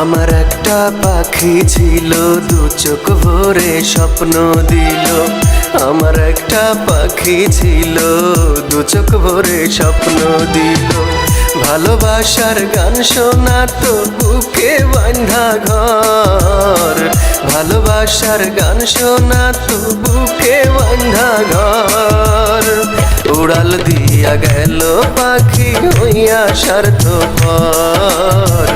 আমার একটা পাখি ছিল, দু চোখ ভরে স্বপ্ন দিল। আমার একটা পাখি ছিল, দু চোখ ভরে স্বপ্ন দিল। ভালোবাসার গান শোনাতো বুকে বাঁধা ঘর, ভালোবাসার গান শোনাতো বুকে বাঁধা ঘর। উড়াল দিয়া গেল পাখি হইয়া স্বার্থপর,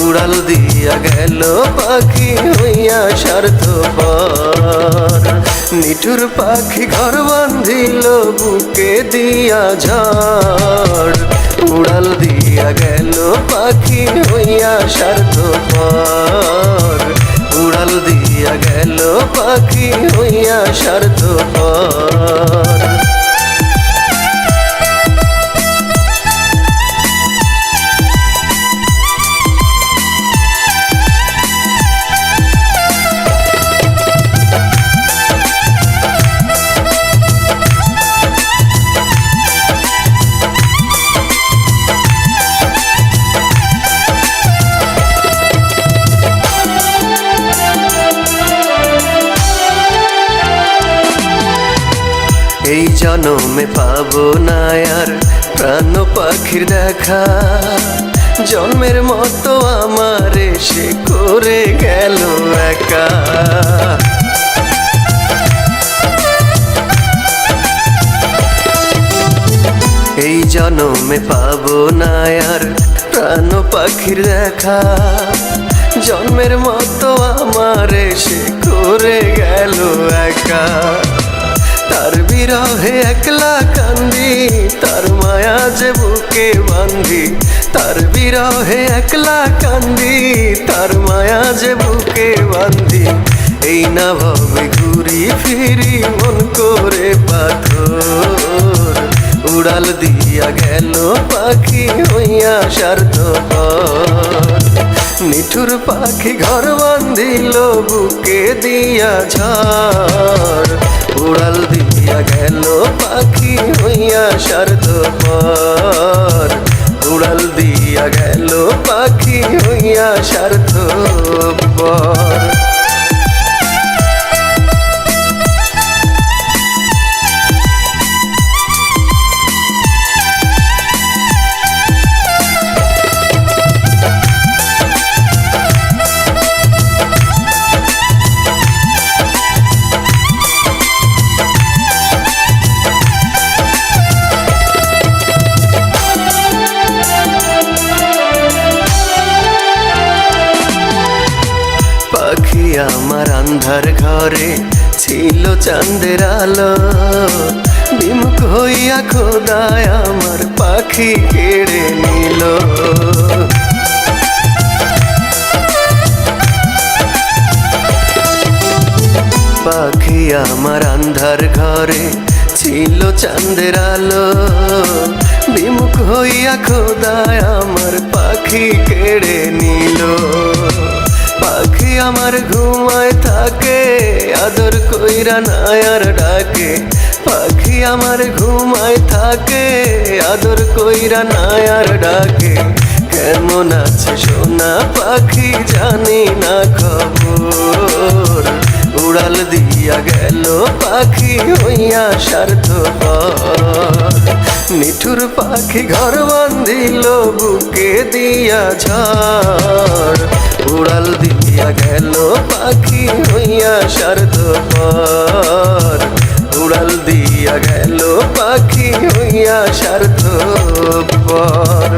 উড়াল দিয়া গেল পাখি হইয়া স্বার্থপর। নিঠুর পাখি ঘর বাঁধিল বুকে দিয়া ঝড়, উড়াল দিয়া গেল পাখি হইয়া স্বার্থপর, উড়াল দিয়া গেল পাখি হইয়া স্বার্থপর। এই জনমে পাবো না আর প্রাণ পাখির দেখা, জন্মের মতো আমার সে করে গেল একা। এই জনমে পাবো না আর প্রাণ পাখির দেখা, জন্মের মতো আমার সে করে গেল একা। তার বিরহে একলা কান্দি, তার মায়া যে বুকে বাঁধি। তার বিরহে একলা কান্দি, তার মায়া যে বুকে বাঁধি। এই না ভাবে ঘুরি ফিরি মন করে পাথর, উড়াল দিয়া গেল পাখি হইয়া স্বার্থপর। নিঠুর পাখি ঘর বাঁধিল বুকে দিয়া ঝড়, উড়াল দিয়া গেল পাখি হইয়া স্বার্থপর, উড়াল দিয়া গেল পাখি হইয়া স্বার্থপর। পাখি আমার আন্ধার ঘরে ছিল চাঁদের আলো, বিমুখ হইয়া খোদায় আমার পাখি কেড়ে নিল। পাখি আমার আন্ধার ঘরে ছিল চাঁদের আলো, বিমুখ হইয়া খোদায় আমার পাখি কেড়ে নিল। পাখি আমার ঘুমায় থাকে আদর কইরা নায়ার ডাকে, পাখি আমার ঘুমায় থাকে আদর কইরা নায়ার ডাকে। কেমন আছে সোনা পাখি জানি না খবর, উড়াল দিয়া গেল পাখি হইয়া স্বার্থপর। নিঠুর পাখি ঘর বাঁধিল বুকে দিয়া ঝড়, উড়াল দিয়া গেল পাখি হইয়া স্বার্থপর, উড়াল দিয়া গেল পাখি হইয়া স্বার্থপর।